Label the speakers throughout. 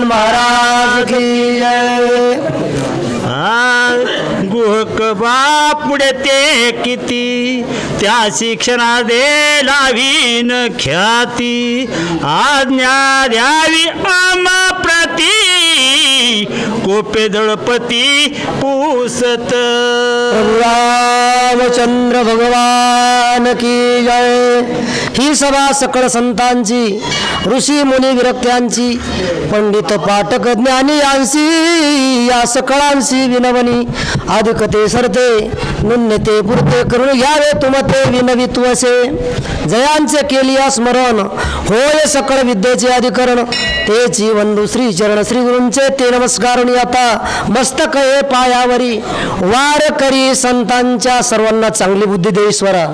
Speaker 1: महाराज की जय।
Speaker 2: गुहक बापुढे ते किती त्या शिक्षणा दे लावीन ख्याती आज्ञा द्यावी आम्हा प्रती कोपे दळपती पुसत
Speaker 1: रामचंद्र भगवान की जय। ही सभा सकळ संतांची ऋषी मुनी विरक्त्यांची पंडित पाठक ज्ञानी यांसी या सकळांशी विनवनी अधिकते सरते नुन्यते पुरते करून घ्यावे तुमते विनवित्वसे जयांचे केलिया स्मरण होय सकळ विद्येचे अधिकरण तेची वंदू श्री चरण श्री गुरूंचे ते नमस्कारुनी आता मस्तक हे पायावरी वार करी संतांच्या सर्वांना चांगली बुद्धी दे ईश्वरा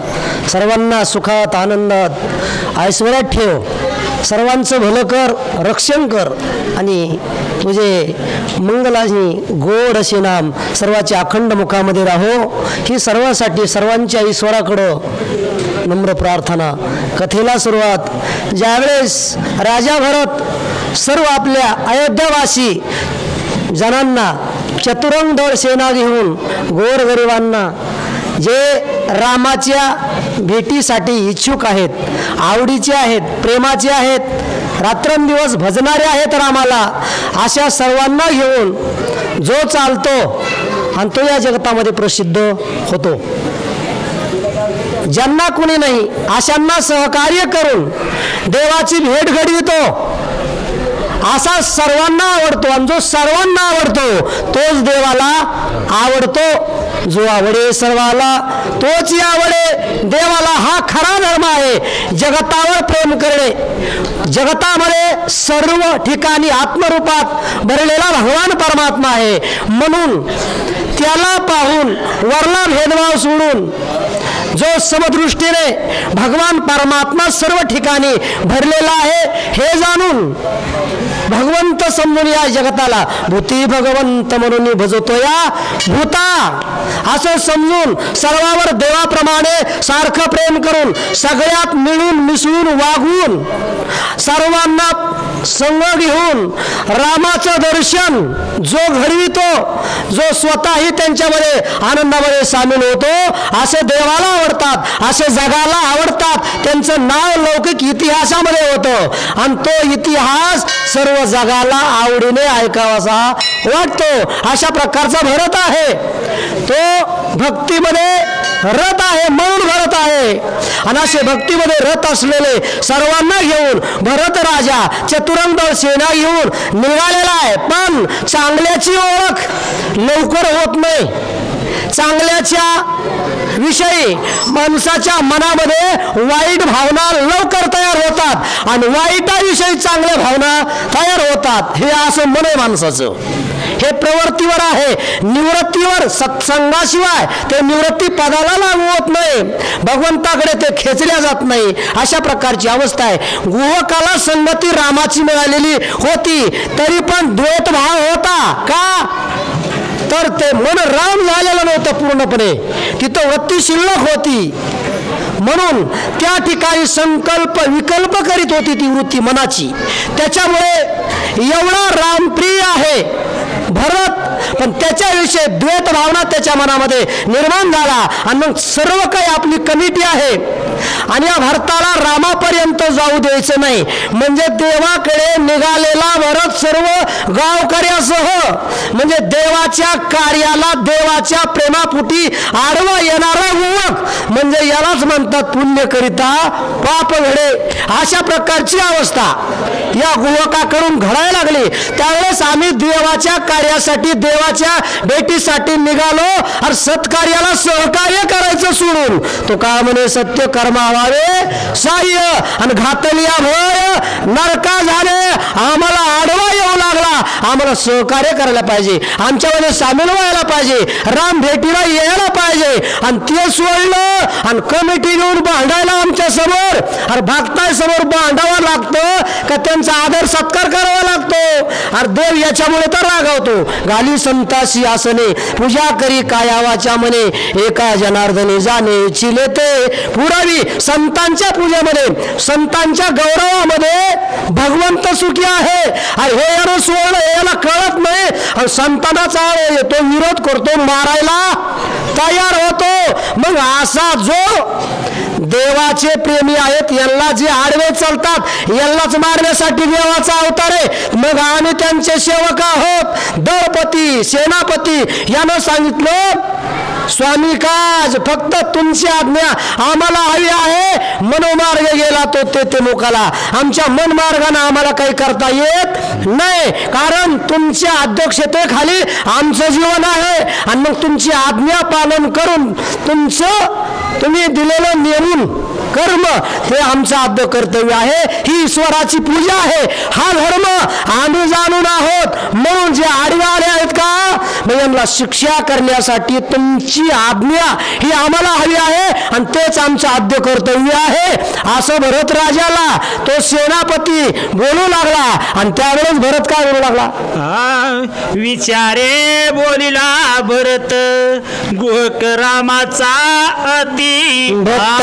Speaker 1: सर्वांना सुखात आनंदात ऐश्वर्यात ठेव सर्वांचं भलं कर रक्षण कर आणि तुझे मंगलाची गोड असे नाम सर्वाच्या अखंड मुखामध्ये राहो ही सर्वांसाठी सर्वांच्या ईश्वराकडं नम्र प्रार्थना। कथेला सुरुवात ज्यावेळेस राजा भरत सर्व आपल्या अयोध्यावासी जनांना चतुरंग दळ सेना घेऊन गोरगरिबांना जे रामाच्या भेटीसाठी इच्छुक आहेत आवडीचे आहेत प्रेमाचे आहेत रात्रंदिवस भजणारे आहेत रामाला अशा सर्वांना घेऊन जो चालतो आणि तो या जगतामध्ये प्रसिद्ध होतो। ज्यांना कुणी नाही अशांना सहकार्य करून देवाची भेट घडवितो असा सर्वांना आवडतो आणि जो सर्वांना आवडतो तोच देवाला आवडतो। जो आवडे सर्वाला तोच आवडे देवाला हा खरा धर्म आहे। जगतावर प्रेम करणे जगतामध्ये सर्व ठिकाणी आत्मरूपात भरलेला भगवान परमात्मा आहे म्हणून त्याला पाहून वरला भेदभाव सोडून जो समदृष्टीने भगवान परमात्मा सर्व ठिकाणी भरलेला आहे हे जाणून भगवंत समजून या जगताला भूती भगवंत म्हणून भजतो या भूता असं समजून सर्वावर देवाप्रमाणे सारखं प्रेम करून सगळ्यात मिळून मिसळून वागून सर्वांना संग घेऊन रामाचं दर्शन जो घडवितो जो स्वतःही त्यांच्यामध्ये आनंदामध्ये सामील होतो असे देवाला आवडतात असे जगाला आवडतात त्यांचं नाव लौकिक इतिहासामध्ये होतं आणि तो इतिहास सर्व जगाला आवडीने ऐकावासा वाटतो। अशा प्रकारचा भरत आहे तो भक्तीमध्ये रत आहे म्हणून भरत आहे आणि असे भक्तीमध्ये रत असलेले सर्वांना घेऊन भरत राजा चतुरंग दळ सेना घेऊन निघालेला आहे। पण चांगल्याची ओळख लवकर होत नाही। चांगल्याच्या विषयी माणसाच्या मनामध्ये वाईट भावना लवकर तयार होतात आणि वाईटाविषयी चांगल्या भावना तयार होतात हे असं मन आहे माणसाचं। हे प्रवृत्तीवर आहे निवृत्तीवर सत्संगाशिवाय ते निवृत्ती पदाला लागू होत नाही भगवंताकडे ते खेचल्या जात नाही अशा प्रकारची अवस्था आहे। गुहकाला संगती रामाची मिळालेली होती तरी पण द्वैत भाव होता का तर ते मन राम झालेलं नव्हतं पूर्णपणे तिथं वृत्ती शिल्लक होती म्हणून त्या ठिकाणी संकल्प विकल्प करीत होती ती वृत्ती मनाची त्याच्यामुळे एवढा रामप्रिय आहे भरत पण त्याच्याविषयी द्वैत भावना त्याच्या मनामध्ये निर्माण झाला आणि मग सर्व काही आपली कमिटी आहे आणि या भरताला रामापर्यंत जाऊ द्यायचं नाही म्हणजे देवाकडे निघालेला भरत सर्व गावकऱ्यासह म्हणजे देवाच्या कार्याला देवाच्या प्रेमापुटी आडवा येणारा युवक म्हणजे यालाच म्हणतात पुण्यकरिता पाप घडे अशा प्रकारची अवस्था या युवकाकडून घडायला लागली। त्यावेळेस आम्ही देवाच्या कार्यासाठी देवाच्या भेटीसाठी निघालो आणि सत्कार्याला सहकार्य करायचं सोडून तो का म्हणे सत्य कर्मावावे साह्य आणि घातलिया भय नरका झाले आम्हाला आडवा येऊ लागला आम्हाला सहकार्य करायला पाहिजे, आमच्यामध्ये सामील व्हायला पाहिजे, राम भेटीला यायला पाहिजे. आणि ते सोडलं आणि कमिटी घेऊन भांडायला आमच्या समोर, अरे भक्ताय समोर भांडावं लागतं का त्यांचा आदर सत्कार करावा लागतो. अरे देव याच्यामुळे तर रागावतो. घाली संतासी आसने पूजा करी काया वाचा म्हणे, एका जनार्दने जाणे चिलेते पुरावी. संतांच्या पूजेमध्ये, संतांच्या गौरवामध्ये भगवंत सुखी आहे. अरे हे यानं सोडलं, याला कळत नाही. आणि संतांना चाळ येतो, विरोध करतो, मारायला तयार होतो. मग असा जो देवाचे प्रेमी आहेत, यांना जे आडवे चालतात यांनाच मारण्यासाठी देवाचा अवतार आहे. मग आम्ही त्यांचे सेवक आहोत. दळपती सेनापती यानं सांगितलं, स्वामी काज फक्त तुमची आज्ञा आम्हाला हवी आहे. मनोमार्ग गेला तो ते मुखाला, आमच्या मनमार्गाने आम्हाला काही करता येत नाही, कारण तुमच्या अध्यक्षतेखाली आमचं जीवन आहे. आणि मग तुमची आज्ञा पालन करून तुम्ही दिलेलं नेमून कर्म हे आमचं आद्य कर्तव्य आहे. ही ईश्वराची पूजा आहे. हा धर्म आम्ही जाणून आहोत. म्हणून जे आडवे आले आहेत का, मग यांना शिक्षा करण्यासाठी तुमची आज्ञा ही आम्हाला हवी आहे आणि तेच आमचं आद्य कर्तव्य आहे. असं भरत राजाला तो सेनापती बोलू लागला. आणि त्यावेळेस भरत काय बोलू लागला,
Speaker 2: विचारे बोलिला भरत गुहक रामाचा अति भक्त,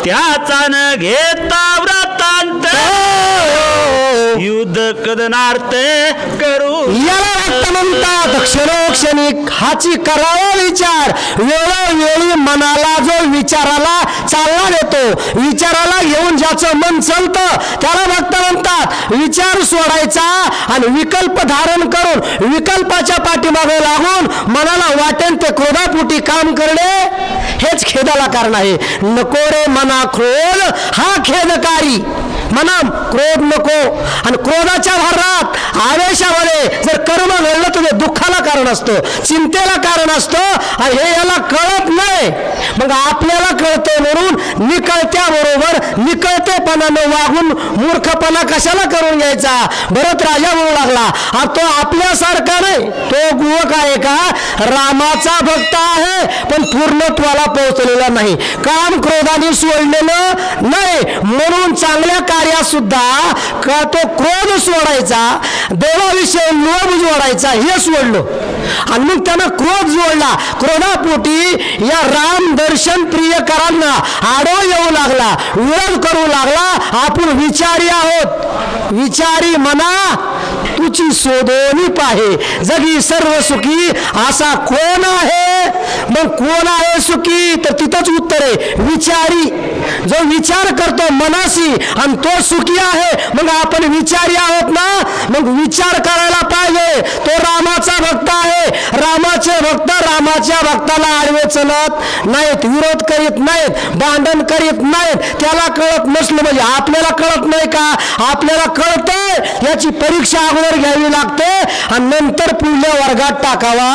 Speaker 2: त्याचा न घेता व्रतांत युद्ध कदनार्थ करू.
Speaker 1: याला रक्त म्हणतात. क्षणोक्षणी हाची करावा विचार. वेळोवेळी मनाला जो विचाराला चालना देतो, विचाराला घेऊन ज्याचं मन चालतं त्याला भक्त म्हणतात. विचार सोडायचा आणि विकल्प धारण करून विकल्पाच्या पाठीमागे लागून मनाला वाटेल ते क्रोधापोटी काम करणे हेच खेदाला कारण आहे. नको रे मना क्रोध हा खेदकारी. मना क्रोध नको. आणि क्रोधाच्या भरात आवेशामध्ये जर कर्म घडलं तर ते दुःखाला कारण असतं, चिंतेला कारण असतं. आणि हे याला कळत नाही. मग आपल्याला कळते म्हणून निकळत्याबरोबर निकळतेपणानं वागून मूर्खपणा कशाला करून घ्यायचा. भरत राजा म्हणू लागला, तो आपल्यासारखा नाही, तो गुहक आहे का, रामाचा भक्त आहे पण पूर्णत्वाला पोहोचलेला नाही, काम क्रोधाने सोडलेलं नाही. म्हणून चांगल्या कार्यात सुद्धा का तो क्रोध सोडायचा, देवाविषयी लोभ जोडायचा हे सोडलं. आणि मग त्यानं क्रोध जोडला. क्रोधापोटी या राम दर्शन प्रियकरांना आडवा येऊ लागला, विरोध करू लागला. आपण विचारी आहोत, विचारी मना तुझी शोधोनी पाहे, जगी सर्व सुखी असा कोण आहे. मग कोण आहे सुखी, तर तिथंच उत्तर आहे विचारी. जो विचार करतो मनाशी आणि तो सुखी आहे. मग आपण विचारी आहोत ना, मग विचार करायला पाहिजे. तो रामाचा भक्त आहे. रामाचे भक्त रामाच्या भक्ताला आडवे चलत नाहीत, विरोध करीत नाहीत, भांडण करीत नाहीत. त्याला कळत नसलं म्हणजे आपल्याला कळत नाही का, आपल्याला कळतंय. याची परीक्षा अगोदर घ्यावी लागते आणि नंतर पुढल्या वर्गात टाकावा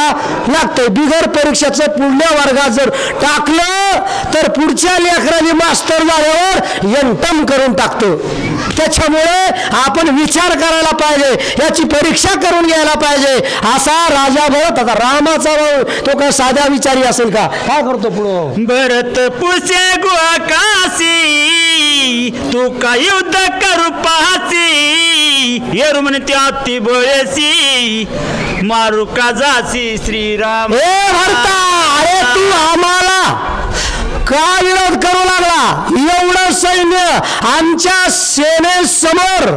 Speaker 1: लागते. बिगर परीक्षेचं पुढल्या वर्गात जर टाकलं तर पुढच्या लेकरांनी मास्तर झाल्यावर यंतम करून टाकतो. त्याच्यामुळे आपण विचार करायला पाहिजे, याची परीक्षा करून घ्यायला पाहिजे. असा राजा भरत. आता रामाचा भाऊ तो काय साध्या विचारी असेल का, काय करतो पुढं.
Speaker 2: भरत पुसे गुहकासी तू का युद्ध करू पाहसी, येरू म्हणे त्या ती बळेसी मारू का जासी श्रीराम.
Speaker 1: हे भरता, अरे तू आम्हाला का विरोध करू लागला. एवढं सैन्य आमच्या सेनेसमोर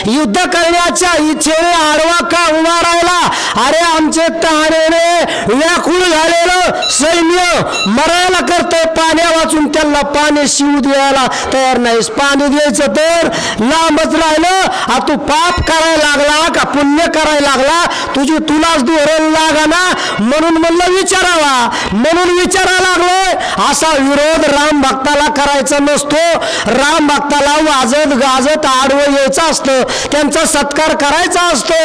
Speaker 1: युद्ध करण्याच्या इच्छेने आडवा का उभा राहिला. अरे आमचे तहानेने व्याकुळ झालेलं सैन्य मरायला करतंय. पाण्या वाचून त्यांना पाणी शिव द्यायला तयार नाहीस. पाणी द्यायचं तर लांबच राहिलं. तू पाप करायला लागला का पुण्य करायला लागला, तुझी तुलाच धोरण लागा ना. म्हणून म्हणलं विचारावा, म्हणून विचारायला लागलोय. असा विरोध राम भक्ताला करायचा नसतो. राम भक्ताला वाजत गाजत आडवं यायचं असतं, त्यांचा सत्कार करायचा असतो,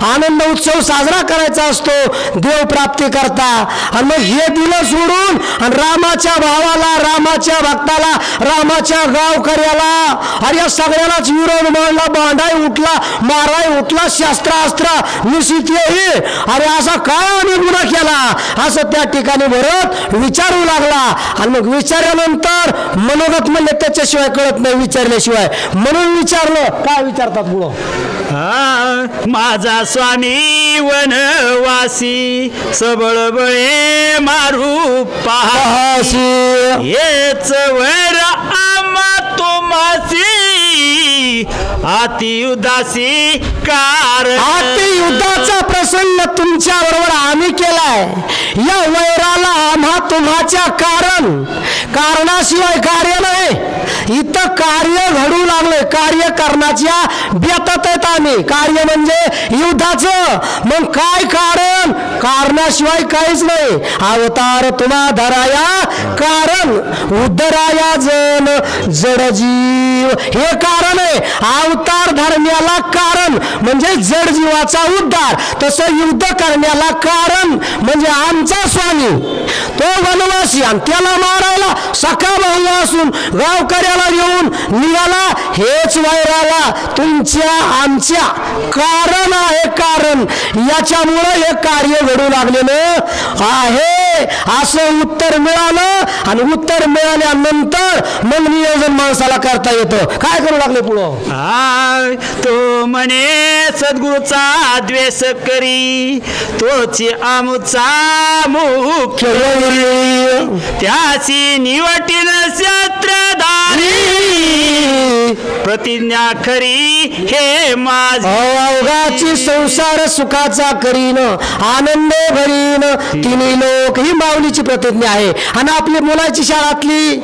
Speaker 1: आनंद उत्सव साजरा करायचा असतो देव प्राप्ती करता. आणि मग हे दिलं सोडून आणि रामाच्या भावाला, रामाच्या भक्ताला, रामाच्या गावकऱ्याला अरे या सगळ्यालाच विरोध मांडला, भांडाय उठला, माराय उठला, शस्त्रास्त्र निश्चित येईल. अरे असा काय आम्ही गुन्हा केला असं त्या ठिकाणी भरत विचारू लागला. आणि मग विचारल्यानंतर मनोगत म्हणले त्याच्याशिवाय कळत नाही विचारल्याशिवाय, म्हणून विचारलं. काय विचारतात पुढं?
Speaker 2: माझा स्वामी वनवासी सबळ बळे मारू पाहासी, हेच वर आम्हा तुम्हासी अति उदासी कारण.
Speaker 1: अति युद्धाचा प्रसंग तुमच्या बरोबर आम्ही केलाय. या वैराला आम्हा तुम्हाच्या कारणाशिवाय कार्य नाही. इथं कार्य घडू लागले, कार्य करण्याच्या बेतात आहेत आम्ही. कार्य म्हणजे युद्धाचं. मग काय कारण? कारणाशिवाय काहीच नाही. अवतार तुम्हा धराया कारण उद्धराया जन जडजीव, हे कारण आहे. अवतार धरण्याला कारण म्हणजे जड जीवाचा उद्धार, तसं युद्ध करण्याला कारण म्हणजे आमचा स्वामी तो वनवासी. आणि त्याला मारायला सखा भाऊ असून गावकऱ्याला घेऊन निघाला. हेच वैराला तुमच्या आमच्या कारण आहे. कारण याच्यामुळे हे कार्य घडू लागलेलं आहे असं उत्तर मिळालं. आणि उत्तर मिळाल्यानंतर मग नियोजन माणसाला करता येतं. काय करू लागले पुढं?
Speaker 2: तो म्हणे सद्गुरूचा द्वेष करी, तोची आमुचा मुख्य त्याची निवटीन शास्त्रधारी, प्रतिज्ञा खरी हे माझी.
Speaker 1: अवघाची संसार सुखाचा करीन, आनंद भरीन तिन्ही लोक, ही माऊलीची प्रतिज्ञा आहे. आणि आपली मुलाची शाळातली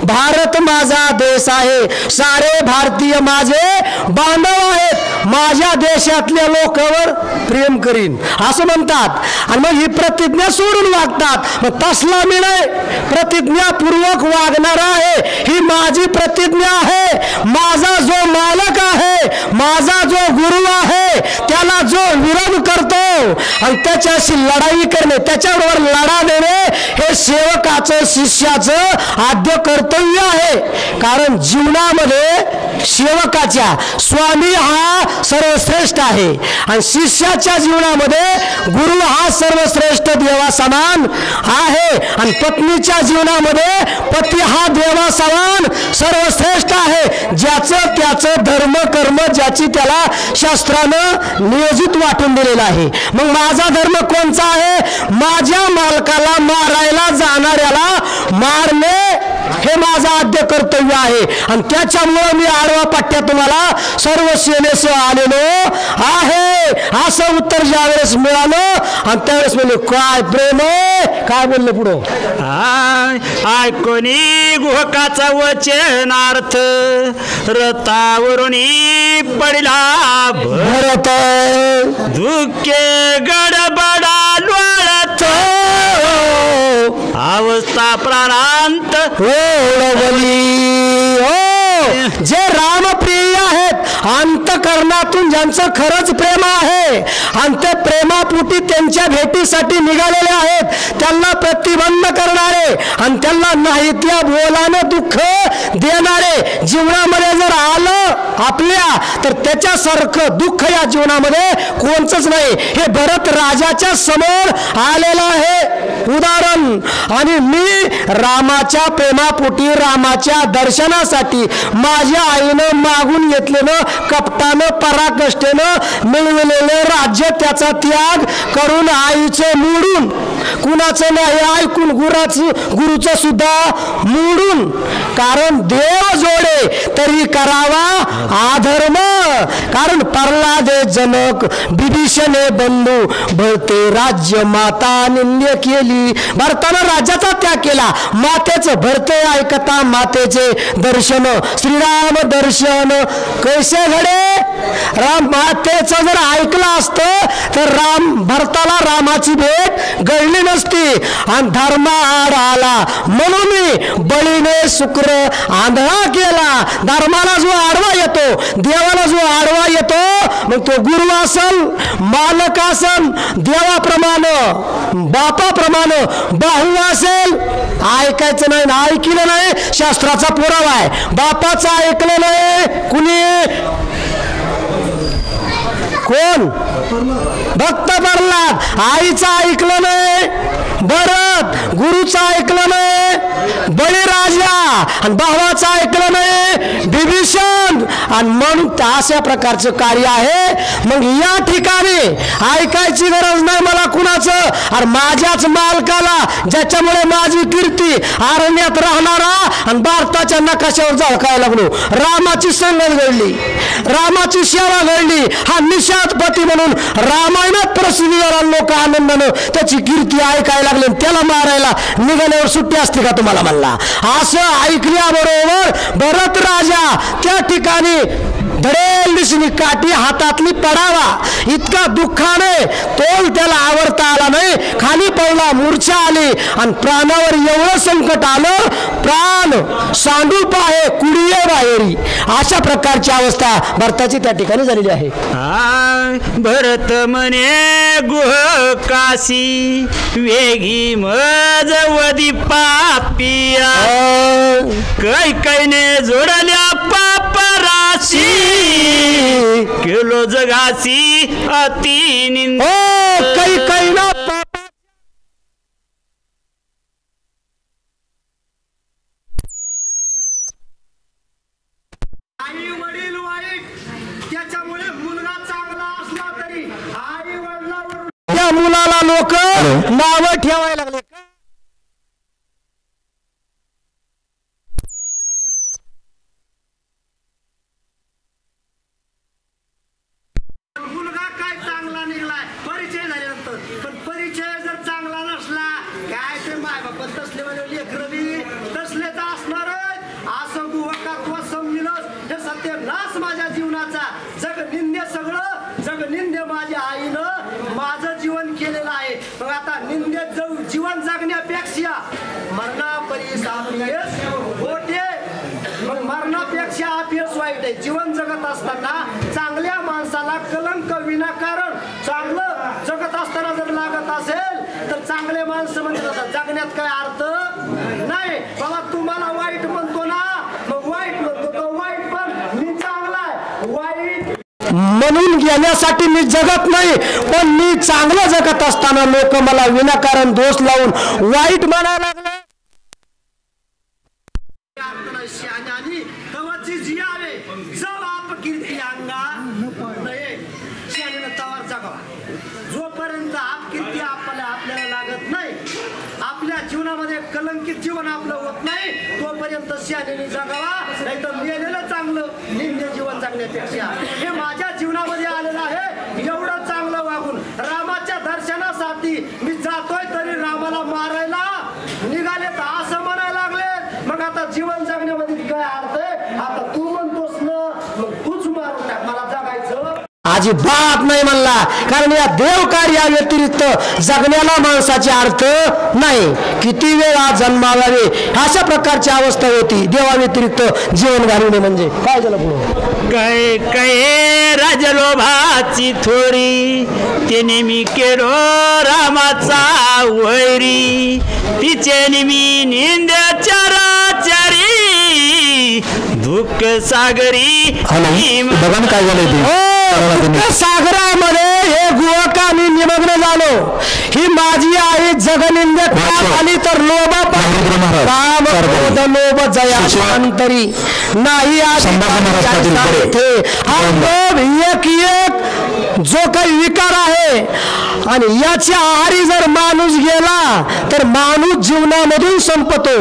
Speaker 1: भारत माझा देश आहे, सारे भारतीय माझे बांधव आहेत, माझ्या देशातल्या लोकांवर प्रेम करीन असं म्हणतात. आणि मग ही प्रतिज्ञा सोडून वागतात. मग तसला मी नाही, प्रतिज्ञापूर्वक वागणारा आहे. ही माझी प्रतिज्ञा आहे. माझा जो मालक आहे, माझा जो गुरु आहे, त्याला जो विरोध करतो आणि त्याच्याशी लढाई करणे, त्याच्याबरोबर लढा देणे हे सेवकाचं, शिष्याचं आद्य कर्तव्य आहे. कारण जीवनामध्ये सेवकाच्या स्वामी हा सर्वश्रेष्ठ आहे आणि शिष्याच्या जीवनामध्ये गुरु हा सर्वश्रेष्ठ देवा समान आहे. आणि पत्नीच्या जीवनामध्ये पती हा देवा समान सर्वश्रेष्ठ आहे. ज्याचं त्याचं धर्म कर्म ज्याची त्याला शास्त्रानं नियोजित वाटून दिलेलं आहे. मग माझा धर्म कोणचा आहे? माझ्या मालकाला मारायला जाणाऱ्याला मारणे हे माझं आद्य कर्तव्य आहे. आणि त्याच्यामुळे मी आडवा पट्ट्या तुम्हाला सर्व सेनेसह आलेलो आहे असं उत्तर ज्यावेळेस मिळालं. आणि त्यावेळेस म्हणजे काय प्रेम आहे, काय बोलले पुढं?
Speaker 2: ऐकोनी गुहकाचा वचनार्थ, रथावरून पडला
Speaker 1: भरत,
Speaker 2: दुःखे गडबडा लोळत, अवस्था प्राणांत
Speaker 1: ओळवली. जे रामप्रिय आहेत, अंतकरणातून ज्यांचं खरंच प्रेम आहे आणि ते प्रेमापोटी त्यांच्या भेटीसाठी निघालेले आहेत, त्यांना प्रतिबंध करणारे आणि त्यांना नाही त्या बोलानं दुःख देणारे जीवनामध्ये जर आलं आपल्या, तर त्याच्यासारखं दुःख या जीवनामध्ये कोणचंच नाही. हे भरत राजाच्या समोर आलेलं आहे उदाहरण. आणि मी रामाच्या प्रेमापोटी, रामाच्या दर्शनासाठी माझ्या आईनं मागून घेतलेलं, कपटानं पराकष्टेनं मिळवलेलं राज्य, त्याचा त्याग करून आईचं मोडून, कुणाचं नाही ऐकून गुरुचं सुद्धा मोडून कारण देव जोडे तरी करावा आधर्म, कारण प्रल्हादे जनक विभीषणे बंधू भरते राज्य माता निंद्य केली. भरतानं राज्याचा त्याग केला, मातेचं भरते ऐकता मातेचे दर्शन. श्रीराम दर्शन कैसे घडे? राम मातेचं जर ऐकलं असतं तर भरताला रामाची भेट घडली नसती. आणि धर्म आड आला म्हणून मी बळीने शुक्र आंधळा केला. धर्माला जो आडवा येतो, देवाला जो आडवा येतो, मग तो गुरु असल, मालक असल, देवाप्रमाणे बापाप्रमाणे बाहू असेल, ऐकायचं नाही ना, ऐकलं नाही शास्त्राचा पुरावा आहे. बापाचं ऐकलं नाही कुणी, कोण? भक्त प्रल्हाद. आईचं ऐकलं नाही, भरत. गुरुचं ऐकलं नाही, बळीराजा. आणि भावाचं ऐकलं नाही, विभीषण. आणि म्हणून अशा प्रकारचं कार्य आहे. मग या ठिकाणी ऐकायची गरज नाही मला कुणाचं, आणि माझ्याच मालकाला ज्याच्यामुळे माझी कीर्ती अरण्यात राहणारा आणि भारताच्या नकाशावर झळकायला लागलो. रामाची संगत घडली, रामाची सेवा घडली. हा निषादपती म्हणून रामायणात प्रसिद्धी झाला. लोक आनंदानं त्याची कीर्ती ऐकायला लागले. त्याला मारायला निघाल्यावर सुट्टी असते का तुम्हाला म्हणला? असं ऐकल्याबरोबर भरत राजा त्या ठिकाणी धडेल दिसली काठी हातातली पडावा इतका दुःखाने तोल त्याला आवरता आला नाही. खाली पडला, मूर्छा आली आणि प्राणावर एवढं संकट आलं, प्राण सांडू पाहे कुडिये बाहेरी. अशा प्रकारची अवस्था भरताची त्या ठिकाणी झालेली आहे.
Speaker 2: भरत म्हणे गुह काशी वेगी मजवदी पापिया कैकैने जोडल्या पापराशी केलो जगासी अति निंद.
Speaker 1: कैकैना
Speaker 3: आई वडील वाईट, त्याच्यामुळे मुलगा चांगला असला तरी आई वडिलावर
Speaker 1: त्या मुलाला लोक नाव ठेवायला लागले.
Speaker 3: मुलगा काय चांगला निघलाय परिचय झाल्यानंतर, पण परिचय जर चांगला नसला काय ते माय बाप तसले लेकरवी तसलेच असणार. असं गुहकात्व समजिलच हे सत्यनाश माझ्या जीवनाचा. जगनिंद्य सगळं जगनिंद्य माझ्या आईनं माझं जीवन केलेलं आहे. मग आता निंद्य जीवन जगण्यापेक्षा मरणापरी सापेस होते. मग मरणापेक्षा अपेस वाईट आहे. जीवन जगत असताना चांगल्या माणसाला कलंक विनाकारण चांगलं जगत असताना जर लागत असेल तर चांगले माणसं म्हणतात जगण्यात काय अर्थ नाही. बाबा तुम्हाला वाईट म्हणतो ना, मग वाईट म्हणतो तो वाईट, पण मी चांगला आहे. वाईट
Speaker 1: म्हणून घेण्यासाठी मी जगत नाही, पण मी चांगलं जगत असताना लोक मला विनाकारण दोष लावून वाईट म्हणायला लागले.
Speaker 3: आणि कवची जियावे जव आप कीर्ती अंगा नये शानेनं तवार जगावा. जोपर्यंत आप कीर्ती आपल्याला लागत नाही, आपल्या जीवनामध्ये कलंकित जीवन आपलं होत नाही, तोपर्यंत शानेने जगावा. नाही तर मेलेलं चांगलं निंद्य जीवन जगण्यापेक्षा. हे माझ्या जीवनामध्ये आलेलं आहे. एवढं चांगलं वागून रामाच्या दर्शनासाठी मी जातोय तरी रामाला मारायला निघाले तर असं म्हणायला लागले. मग आता जीवन जगण्यामध्ये काय अर्थ आहे? आता तू म्हणतोस ना, मग तूच मारून टाक, मला जगायचं
Speaker 1: अजिबात नाही म्हणला. कारण या देव कार्या व्यतिरिक्त जगण्याला माणसाचे अर्थ नाही. किती वेळा जन्मावे अशा प्रकारची अवस्था होती. देवा व्यतिरिक्त जीवन घालवणे म्हणजे काय झालं पुढे?
Speaker 2: काय काय राजलोभाची थोरी त्याने मी केलो रामाचा वैरी. तिचे निमी निंद चराचरी दुःख सागरी.
Speaker 1: बघा काय झालं सागरामध्ये हे गुहकामी निमग्न झालो. ही माझी आई जगनिंद्य आली तर लोभ जयातरी नाही. हा लोभ एक जो काही विकार आहे आणि याच्या आहारी जर माणूस गेला तर माणूस जीवनामधून संपतो.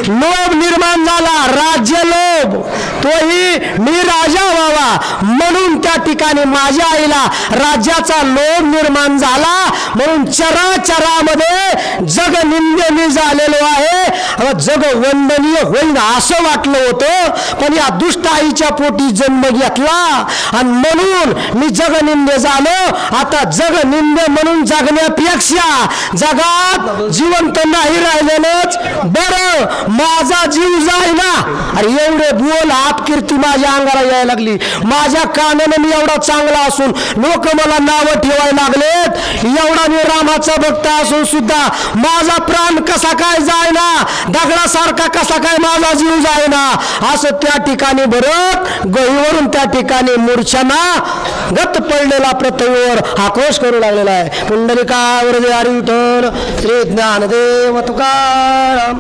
Speaker 1: लोभ निर्माण झाला, राज्य लोभ, तोही मी राजा व्हावा म्हणून त्या ठिकाणी माझ्या आईला राज्याचा लोभ निर्माण झाला. म्हणून चराचरामध्ये जग निंदनीय झालेलो आहे, जग वंदनीय होईल असं वाटलं होतं, पण या दुष्ट आईच्या पोटी जन्म घेतला आणि म्हणून मी जगनिंद्य झालो. आता जगनिंद्य म्हणून जगण्यापेक्षा जगात जिवंत नाही राहिलेलंच बरं. माझा जीव जाईना. अरे एवढे बोल अपकीर्ती माझ्या अंगाला यायला लागली. माझ्या कानाने मी एवढा चांगला असून लोक मला नावं ठेवायला लागलेत. एवढा मी रामाचा भक्त असून सुद्धा माझा प्राण कसा काय जायना, दगडासारखा कसा काय माझा जीव जायना असं त्या ठिकाणी भरत गहीवरून त्या ठिकाणी मूर्छना गत पडलेला पृथ्वीवर आक्रोश करू लागलेला आहे. पुंडलिका वरदे हरी विठ्ठल श्री ज्ञानदेव तुकाराम.